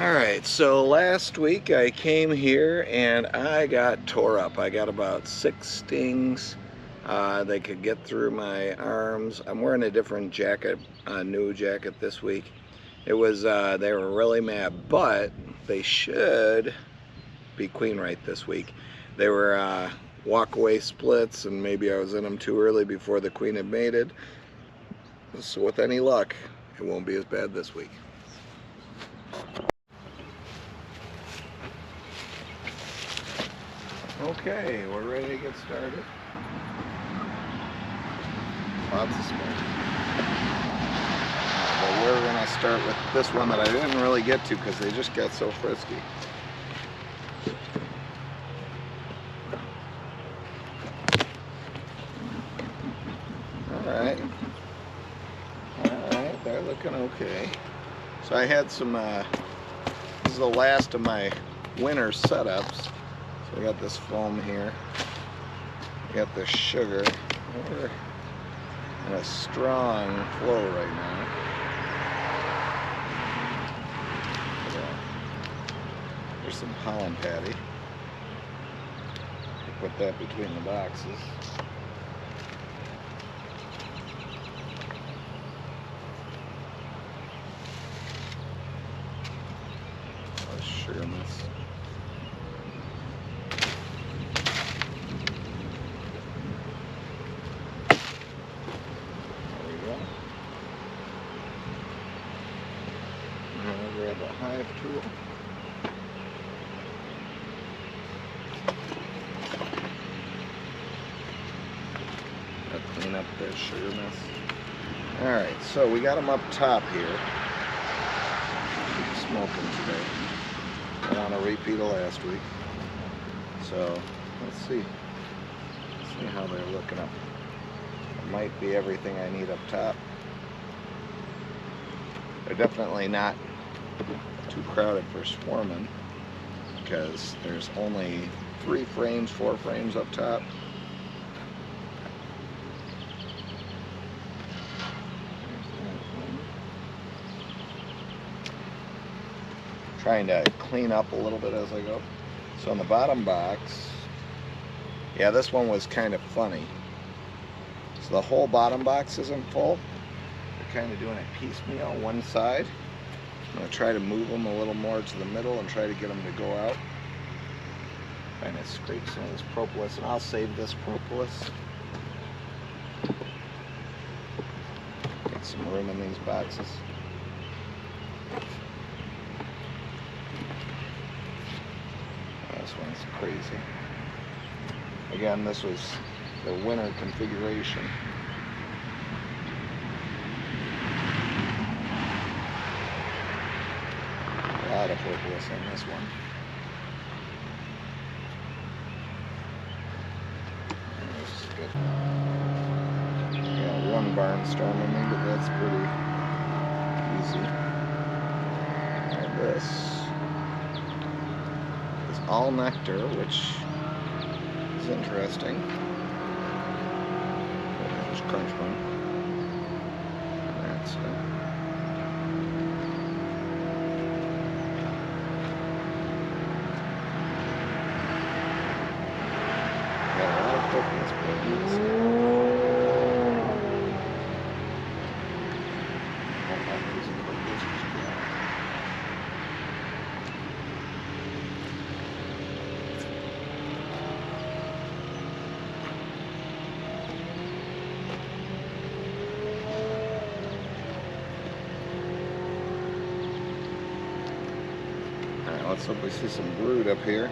Alright, so last week I came here and I got tore up. I got about 6 stings. They could get through my arms. I'm wearing a different jacket, a new jacket this week. They were really mad, but they should be queen right this week. They were walk-away splits, and maybe I was in them too early before the queen had mated. So with any luck, it won't be as bad this week. Okay, we're ready to get started. Lots of smoke. But we're going to start with this one that I didn't really get to because they just got so frisky. Alright, they're looking okay. So I had some, this is the last of my winter setups. So we got this foam here. We got this sugar. We're in a strong flow right now. There's some pollen patty. Put that between the boxes. Sugar mist. Grab a hive tool. I'll clean up that sugar mess. Alright, so we got them up top here. Keep smoking today. I want a repeat of last week. So let's see how they're looking up. It might be everything I need up top. They're definitely not too crowded for swarming because there's only 4 frames up top. Trying to clean up a little bit as I go. So in the bottom box, yeah, this one was kind of funny. So the whole bottom box isn't full. They're kind of doing it piecemeal, one side. I'm going to try to move them a little more to the middle and try to get them to go out. Trying to scrape some of this propolis, and I'll save this propolis. Get some room in these boxes. This one's crazy. Again, this was the winter configuration. A lot of propolis on this one. This is good. Yeah, one barnstorm in me, but that's pretty easy. And this is all nectar, which is interesting. Just crunch one. That's it. Alright, let's hope we see some brood up here.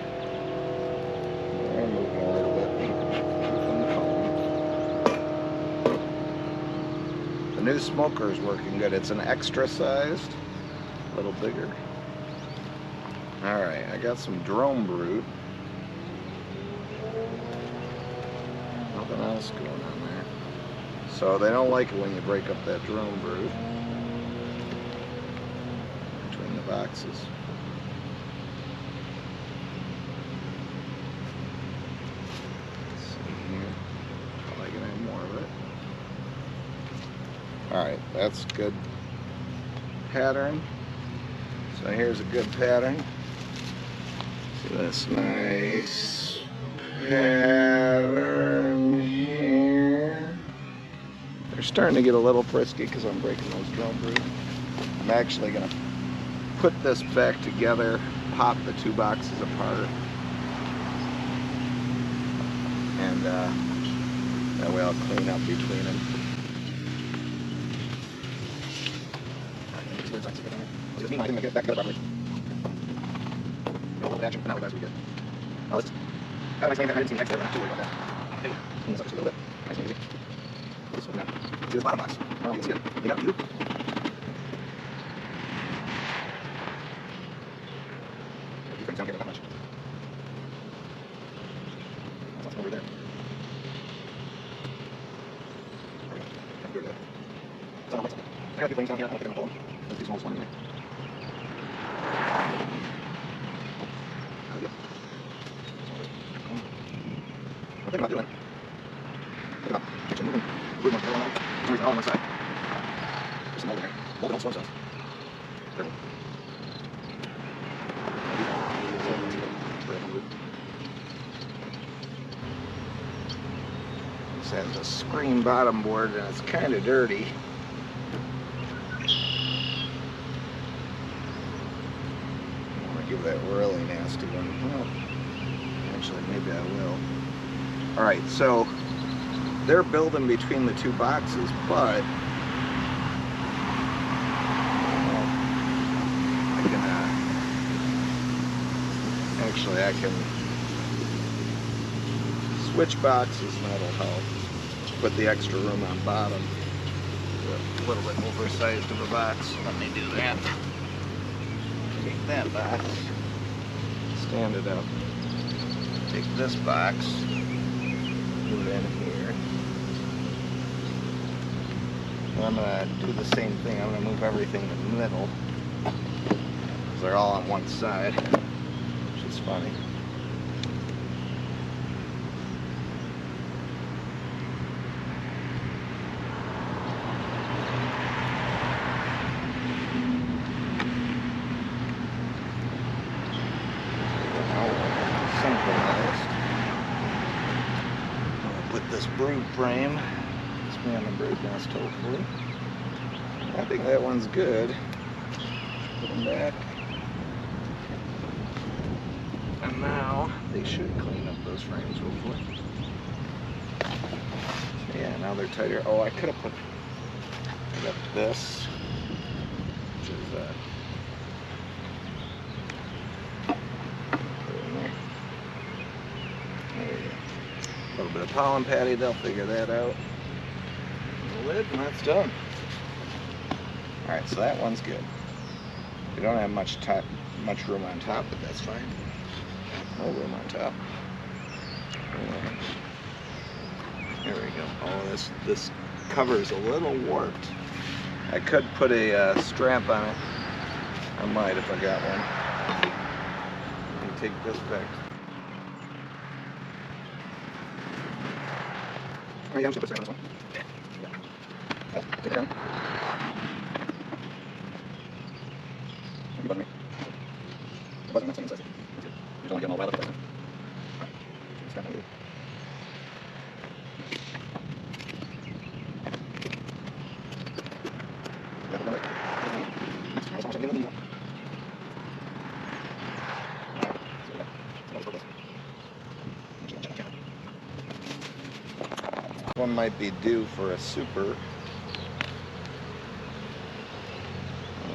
They're moving a little bit. The new smoker is working good. It's an extra sized, a little bigger. Alright, I got some drone brood. Nothing else going on there. So they don't like it when you break up that drone brood between the boxes. Alright, that's good pattern. So here's a good pattern. See this nice pattern here. They're starting to get a little frisky because I'm breaking those drum roots. I'm actually going to put this back together, pop the two boxes apart, and that way I'll clean up between them. Just mean I didn't get that together properly. A little bit of action, but now we guys we good. Oh, this is got a nice name. I didn't see the text there, but I'm not too worried about that. Hey, clean this up just a little bit. Nice and easy. This one now. See this bottom box? I don't know if you can see it. They got a view. You frames don't get it that much. That's awesome over there. There we go. That's good. So I got a few frames down here. I don't think I'm going to pull them. That's the smallest one anyway. What am I doing? Think about actually moving one tail on. For some reason all on one side. There's some mold in there. Mold don't slow cells. Careful. This has a screen bottom board and it's kind of dirty. I want to give that really nasty one. Well, actually, maybe I will. Alright, so they're building between the two boxes, but I can switch boxes and that'll help. Put the extra room on bottom. A little bit oversized of a box. Let me do that. Take that box, stand it up. Take this box, move it in here. And I'm going to do the same thing. I'm going to move everything in the middle. Because they're all on one side, which is funny. This brood frame, it's me on the brood nest hopefully. I think that one's good. Put them back. And now they should clean up those frames hopefully. So yeah, now they're tighter. Oh, I could have put this, which is put it in there. There you go. A little bit of pollen patty, they'll figure that out. The lid, and that's done. Alright, so that one's good. We don't have much room on top, but that's fine. No room on top. There we go. Oh, this cover's a little warped. I could put a strap on it. I might if I got one. Let me take this back. Oh, yeah, I'm just going to put a strap on this one. Yeah. Take it down. You button me. The button, that's on the inside. That's good. You don't want to get all wild up there. Strap on you. One might be due for a super.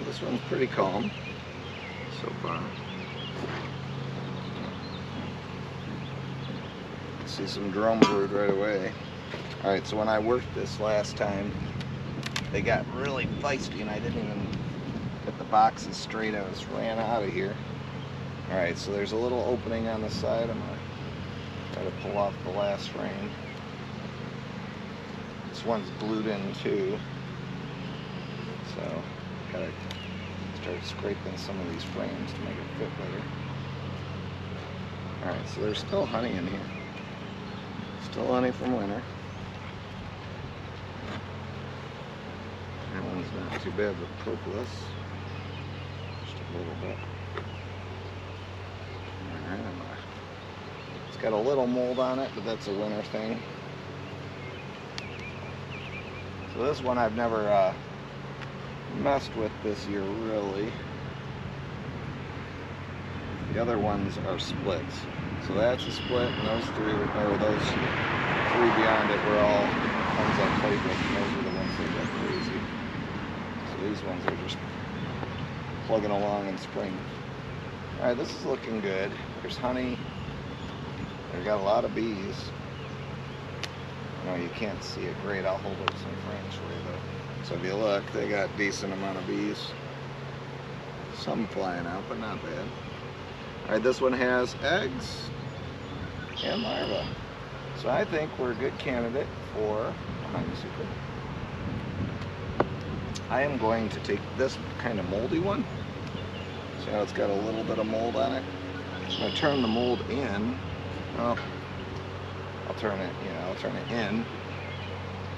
This one's pretty calm so far. See some drone brood right away. Alright, so when I worked this last time, they got really feisty and I didn't even get the boxes straight. I just ran out of here. Alright, so there's a little opening on the side. I'm going to try to pull off the last frame. This one's glued in too, so gotta start scraping some of these frames to make it fit better. Alright, so there's still honey in here. Still honey from winter. That one's not too bad with propolis. Just a a little bit. It's got a little mold on it, but that's a winter thing. So this one I've never messed with this year, really. The other ones are splits. So that's a split, and those three beyond it were all ones I played with, and those are the ones that got crazy. So these ones are just plugging along in spring. Alright, this is looking good. There's honey. They've got a lot of bees. No, you can't see it great. I'll hold it some frames for you though. So if you look, they got a decent amount of bees. Some flying out, but not bad. Alright, this one has eggs and larvae. So I think we're a good candidate for a honeysuckle. I am going to take this kind of moldy one. See how it's got a little bit of mold on it? I'm going to turn the mold in. Well, I'll turn it in,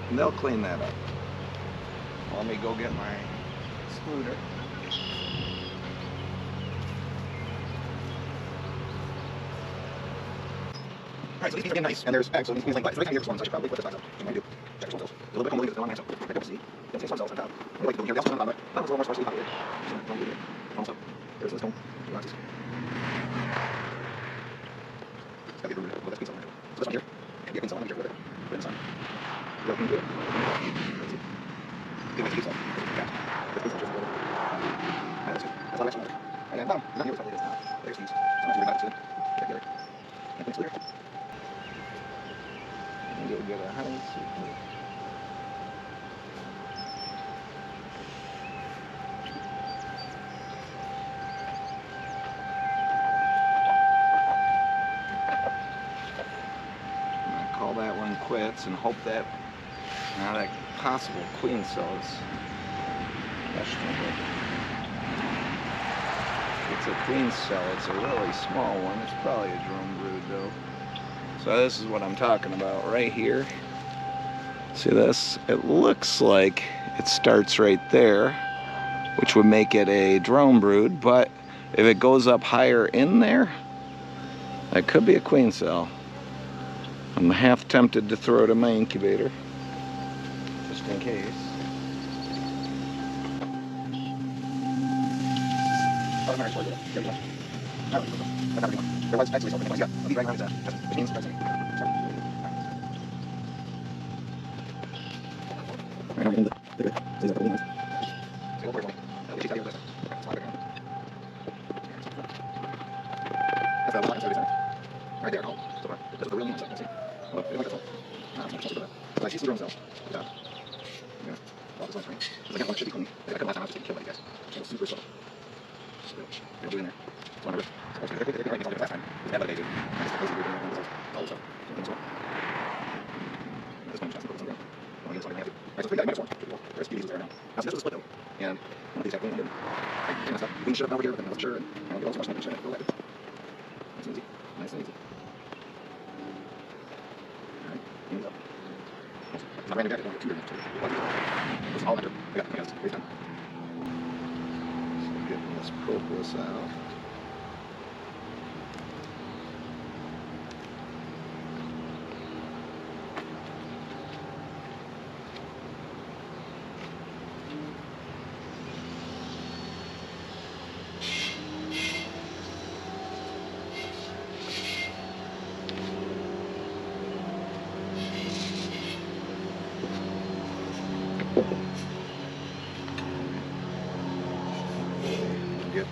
and they'll clean that up. Let me go get my excluder. Alright, so these bees are getting nice, and there's eggs, so these bees like, so they kind of hear this one, so I should probably put this back up. What do I do? Check this one cells. A little bit of mold, on my hands up. Pick up the seed, then take some cells on top. I like to go here, they also turn on the bottom. That one's a little more sparsely populated. So don't do it. Almost up. There's this cone. It's gotta be rooted. Well, that's green cell. So this one here, can be a green cell, I'm gonna be careful with it. Put it in the sun. Go into it. Let's see. Good way to get cell. Yeah. That's green cell, just a little bit. Alright, that's good. That's all the extra water. Alright, and bottom. Not here, it's probably this now. There's these. Sometimes you're not accident. Get together. And it's clear. And you'll get a honeysuckle. Call that one quits and hope that now that possible queen cell is questionable. It's a queen cell, it's a really small one. It's probably a drone brood though. So this is what I'm talking about right here. See this? It looks like it starts right there, which would make it a drone brood, but if it goes up higher in there, that could be a queen cell. I'm half tempted to throw it in my incubator, just in case. Right there, no. That's the real one. Oh, they don't like that one. I see some drone cells. Yeah. Yeah. Well, this one's green. Because I got one that should be clean. I got a couple last time I was just getting killed by you guys. So it's super slow. Still. They'll do in there. It's one of it. They're right against all the last time. It's bad by the day, dude. I just crazy weird doing all this stuff. This one just has to put some ground. Well, I guess I didn't have to. Alright, so we got a minus one. There's beauties there now. Now, so this was a split though. And one of these got clean and I messed up. We should have over here, but then I wasn't sure. And I don't get all so much nothing. Should I go back? Nice and easy. Nice and easy. Hands up. It's not random back, I don't get too dirty. It's all under. I got it. We've done. So getting this propolis out.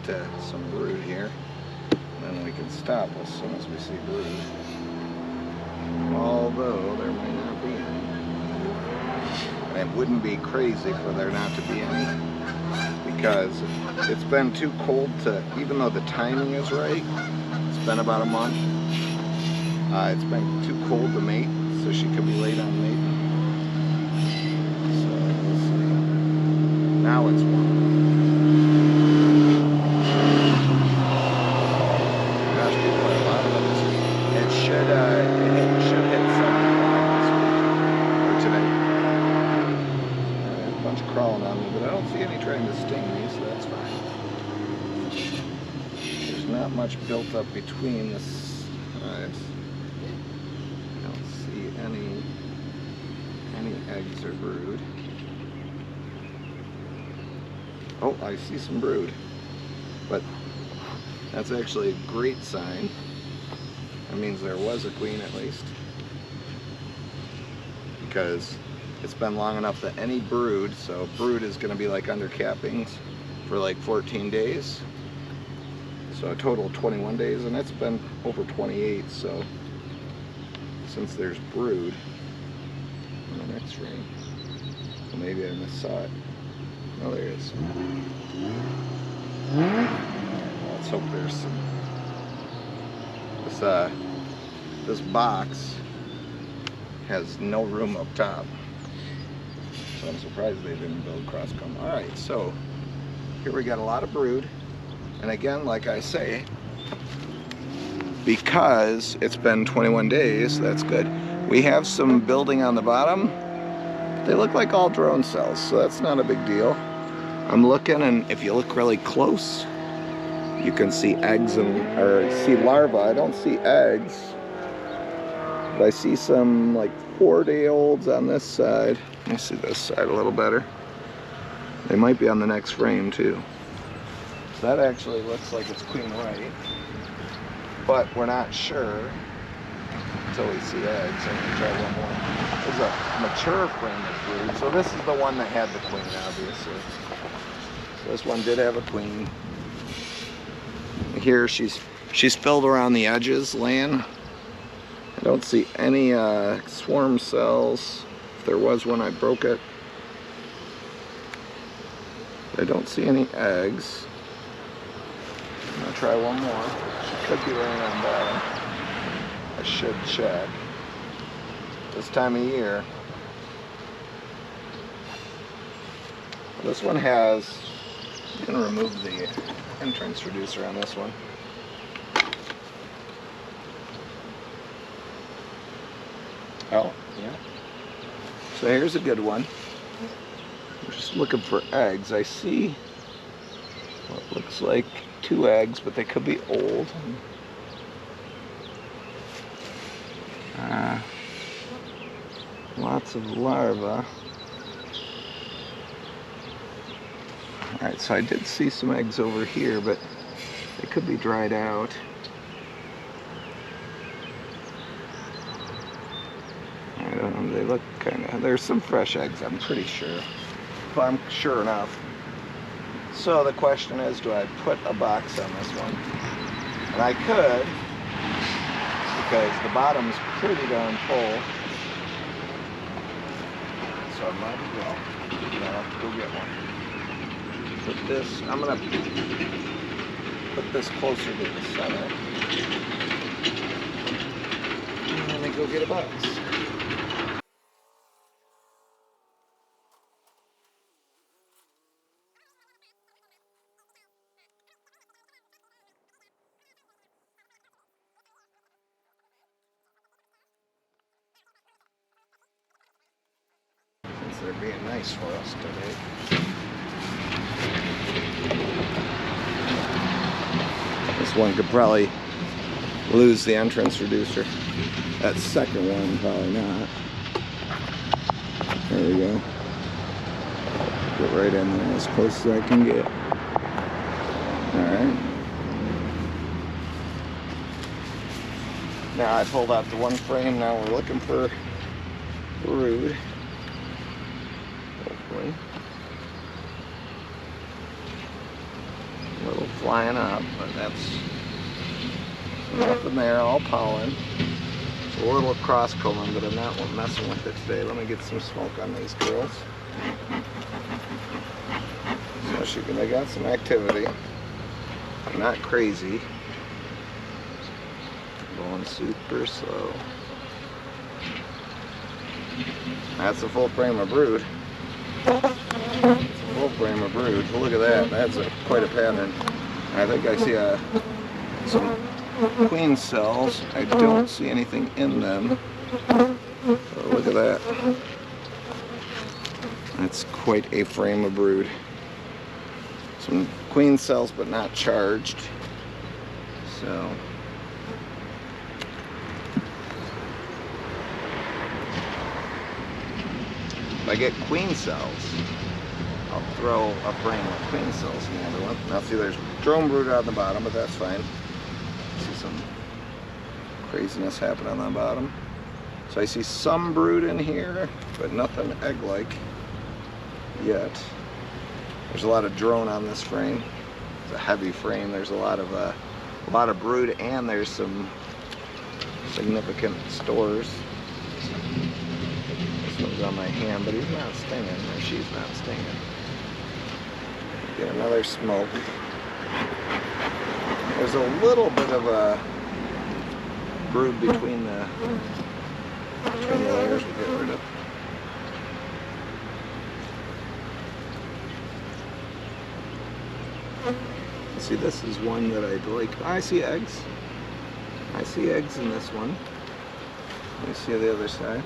Get some brood here, and then we can stop as soon as we see brood. Although there may not be any. And it wouldn't be crazy for there not to be any, because it's been too cold to, even though the timing is right, it's been about a month, it's been too cold to mate, so she could be late on mating. So we'll see. Now it's warm. Crawling on me, but I don't see any trying to sting me, so that's fine. not much built up between the sides. I don't see any eggs or brood. Oh, I see some brood, but that's actually a great sign. That means there was a queen at least, because it's been long enough that any brood, so brood is going to be like under cappings for like 14 days. So a total of 21 days, and it's been over 28, so since there's brood on the next ring, so maybe I missaw it. Oh, there it is. Well, let's hope there's some. This box has no room up top, so I'm surprised they didn't build cross comb. All right, so here we got a lot of brood, and again, like I say, because it's been 21 days, that's good. We have some building on the bottom. They look like all drone cells, so that's not a big deal. I'm looking, and if you look really close, you can see eggs or see larvae. I don't see eggs, but I see some like 4-day-olds on this side. Let me see this side a little better. They might be on the next frame too. So that actually looks like it's queen white, but we're not sure until we see eggs. I'm gonna try one more. This is a mature frame of brood. So this is the one that had the queen, obviously. So this one did have a queen. Here she's filled around the edges, laying. I don't see any swarm cells. If there was one, I broke it. I don't see any eggs. I'm gonna try one more. She could be laying on bottom. I should check. This time of year. This one has, I'm gonna remove the entrance reducer on this one. Oh, yeah. So here's a good one. I'm just looking for eggs. I see what looks like 2 eggs, but they could be old. Lots of larvae. Alright, so I did see some eggs over here, but they could be dried out. I don't know, they look kind of, there's some fresh eggs, I'm pretty sure. If I'm sure enough. So the question is, do I put a box on this one? And I could, because the bottom's pretty darn full. So I might as well. I'll have to go get one. Put this, I'm gonna put this closer to the center. And let me go get a box. Since they're being nice for us today. This one could probably lose the entrance reducer. That second one, probably not. There we go. Get right in there as close as I can get. Alright. Now I pulled out the one frame, now we're looking for brood. Hopefully. A little flying up, but that's nothing there, all pollen. It's a little cross combing, but I'm not messing with it today. Let me get some smoke on these girls. So they got some activity. Not crazy. Going super slow. That's a full frame of brood. It's a full frame of brood. Look at that. That's quite a pattern. I think I see some queen cells. I don't see anything in them. So look at that. That's quite a frame of brood. Some queen cells, but not charged. So if I get queen cells, I'll throw a frame of queen cells in the other one. Now see, there's drone brood on the bottom, but that's fine. See some craziness happen on the bottom. So I see some brood in here, but nothing egg-like yet. There's a lot of drone on this frame. It's a heavy frame. There's a lot of brood, and there's some significant stores. This one's on my hand, but he's not stinging, or she's not stinging. Get another smoke. There's a little bit of a brood between the layers. We'll get rid of. See, this is one that I'd like. I see eggs. I see eggs in this one. Let me see the other side.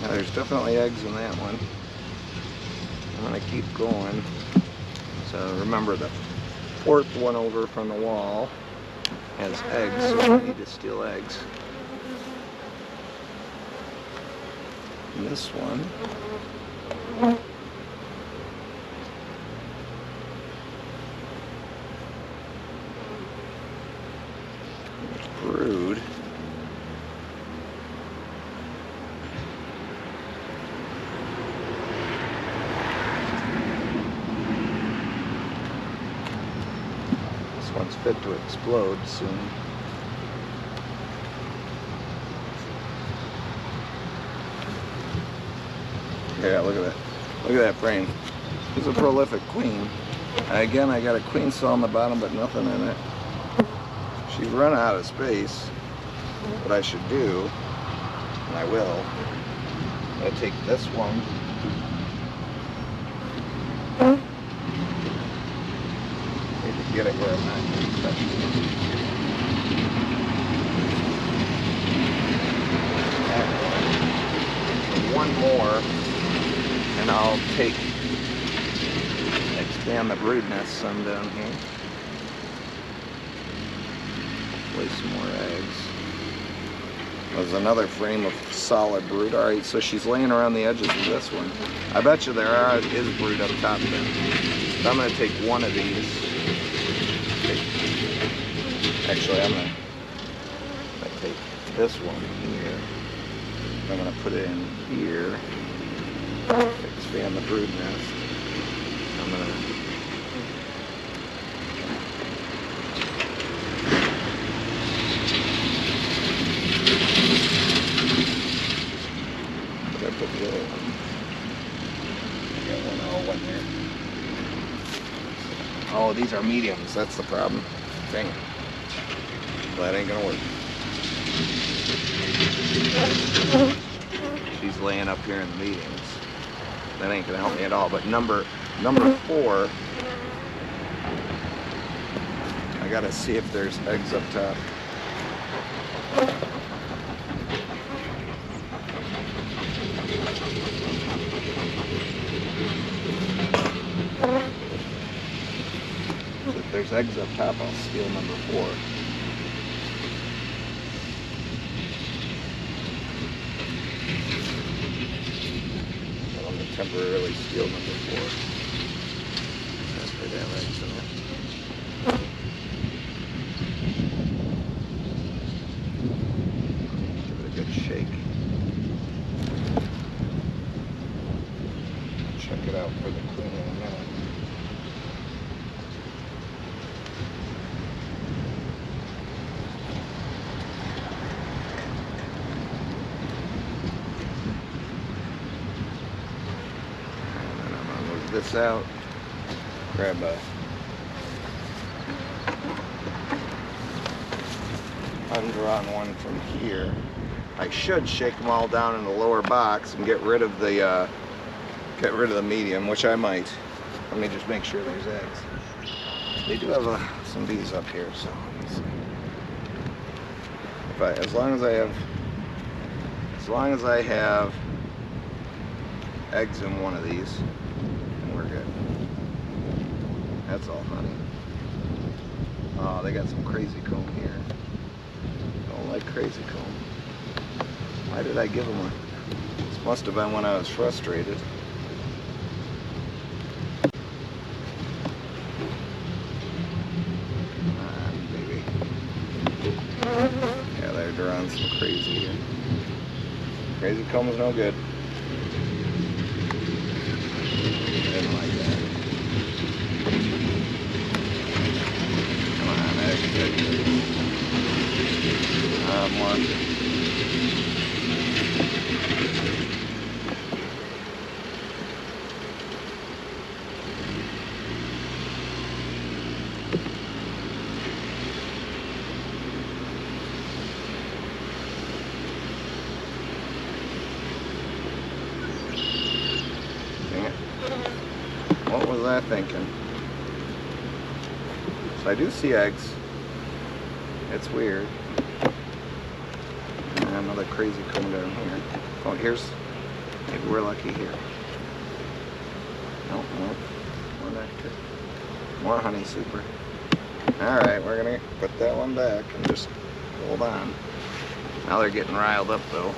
Now there's definitely eggs in that one. I'm gonna keep going. So remember, the fourth one over from the wall has eggs, so I need to steal eggs. And this one, there's brood. This one's fit to explode soon. Yeah, look at that. Look at that frame. It's a prolific queen. Again, I got a queen cell on the bottom, but nothing in it. She's run out of space. What I should do, and I will, I'm going to take this one. Need to get it where I'm not going to touch it. One more, and I'll expand the brood nest some down here. Place some more eggs. There's another frame of solid brood. All right, so she's laying around the edges of this one. I bet you there is brood up top then. So I'm going to take one of these. Actually, I'm going to take this one here. I'm going to put it in here. Expand the brood nest. I'm going to put the other one. I got one all one there. Oh, these are mediums. That's the problem. Dang it. Well, that ain't gonna work. She's laying up here in the mediums. That ain't gonna help me at all. But number 4, I gotta see if there's eggs up top. If there's eggs up top, I'll steal number 4. I'm going to temporarily steal number 4. That's pretty damn eggs in there. Give it a good shake. Check it out for the queen in a minute. This out, grab a undrawn one from here. I should shake them all down in the lower box and get rid of the medium, which I might. Let me just make sure there's eggs. They do have some bees up here, so let me see. As long as I have As long as I have eggs in one of these, and we're good. That's all honey. Oh, they got some crazy comb here. Don't like crazy comb. Why did I give them one? This must have been when I was frustrated. Come on, baby. Yeah, they're drawing some crazy here. Crazy comb is no good. I didn't like that. Come on, egg. More. What was I thinking? So I do see eggs. It's weird. And another crazy comb down here. Oh, here's, maybe we're lucky here. No, more nectar. More honey super. Alright, we're gonna put that one back and just hold on. Now they're getting riled up though.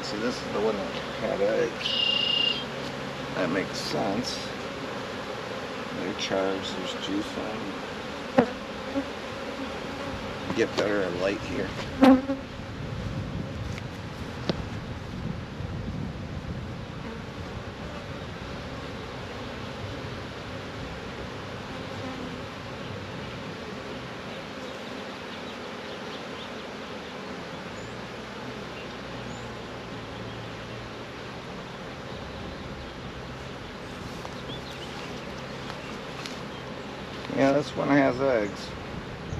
See, this is the one that had eggs. That makes sense. They're charged, there's juice on them. Get better in light here. Yeah, this one has eggs.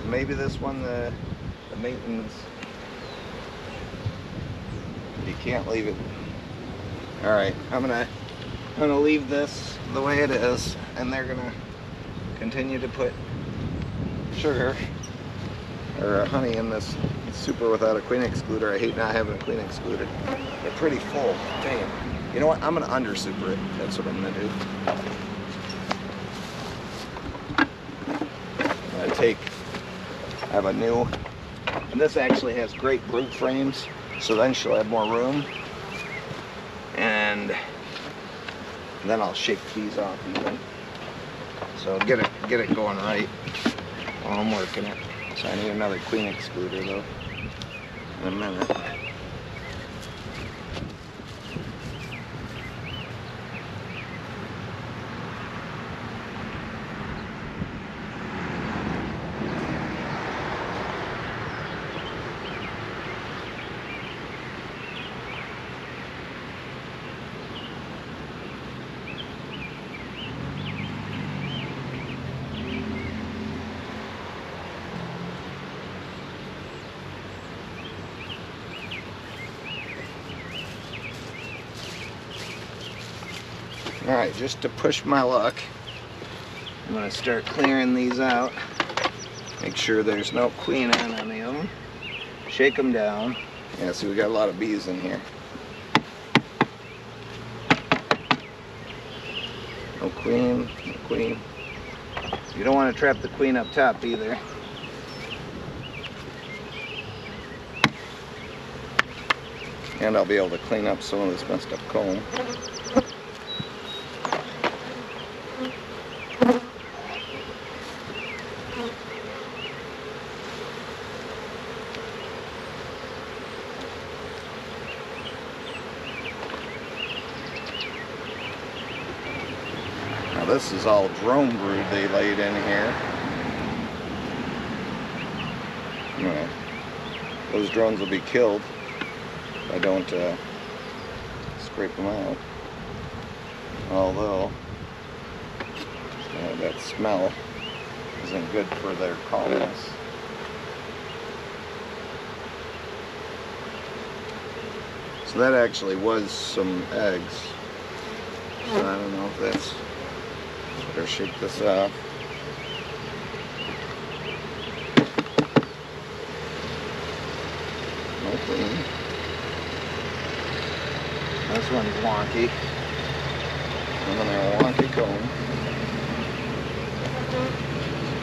Maybe this one, the maintenance, you can't leave it. All right, I'm gonna leave this the way it is, and they're gonna continue to put sugar or honey in this super without a queen excluder. I hate not having a queen excluder. They're pretty full. Damn. You know what? I'm gonna under super it. That's what I'm gonna do. I have a new, and this actually has great brood frames, so then she'll have more room, and then I'll shake these off even. So get it going right while I'm working it. So I need another queen excluder though in a minute. Alright, just to push my luck, I'm going to start clearing these out. Make sure there's no queen on any of them. Shake them down. Yeah, see, we got a lot of bees in here. No queen, no queen. You don't want to trap the queen up top either. And I'll be able to clean up some of this messed up comb. Now this is all drone brood they laid in here. Anyway, those drones will be killed if I don't scrape them out. Although, that smell. isn't good for their calmness. So that actually was some eggs. So I don't know if that's... Better shake this off. Open. This one's wonky. And then a wonky comb.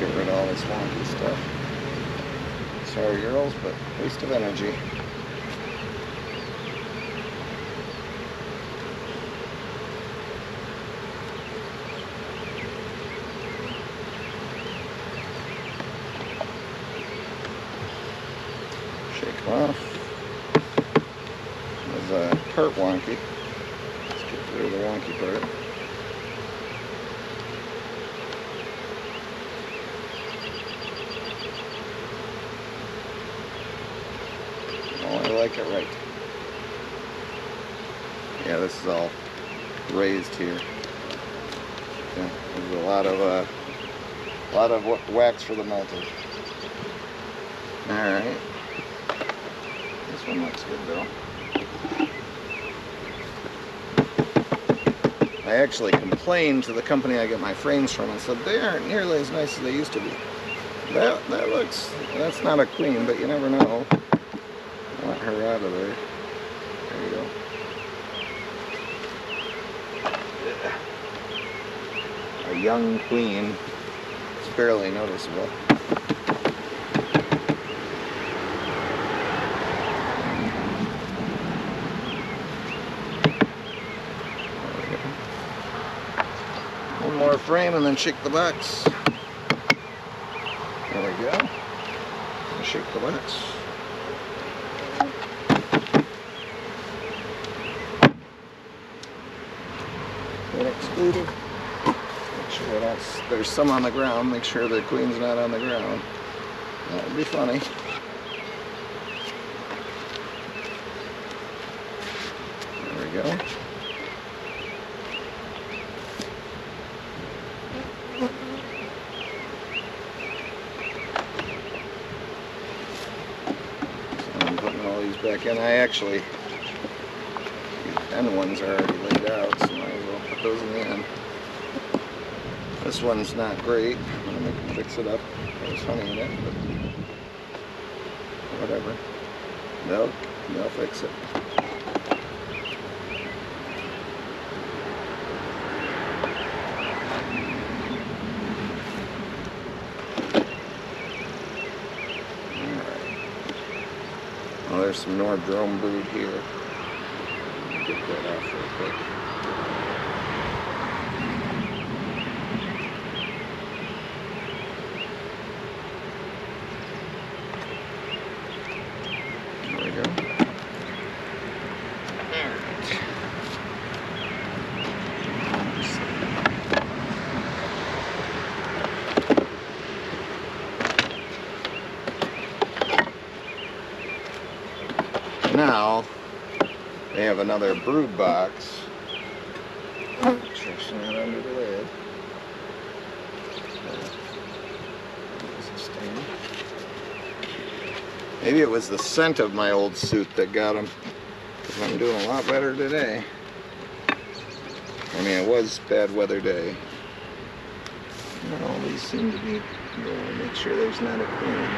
Get rid of all this wonky stuff. Sorry girls, but waste of energy. Shake them off. There's a part wonky. Let's get rid of the wonky part. Oh, I like it right. Yeah, this is all raised here. Yeah, there's a lot of wax for the melter. All right. This one looks good though. I actually complained to the company I get my frames from and said they aren't nearly as nice as they used to be. That's not a queen, but you never know. I want her out of there. There you go. A young queen. It's barely noticeable. One more frame and then shake the box. There we go. Shake the box. Get excluded. Make sure there's some on the ground. Make sure the queen's not on the ground. That would be funny. There we go. Back in. I actually, these end ones are already laid out, so I might as well put those in the end. This one's not great. I'm gonna make them fix it up. There's honey in it, but whatever. They'll fix it. Oh, there's some Nord-Drone brood here. Get that off real quick. There we go. Now they have another brood box. It's not under the lid. Maybe it was the scent of my old suit that got them, because I'm doing a lot better today. I mean, it was a bad weather day. And all these seem to be, make sure there's not a queen.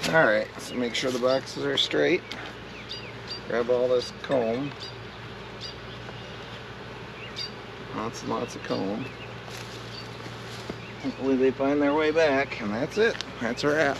Alright, so make sure the boxes are straight. Grab all this comb. Lots and lots of comb. Hopefully they find their way back, and that's it. That's our app.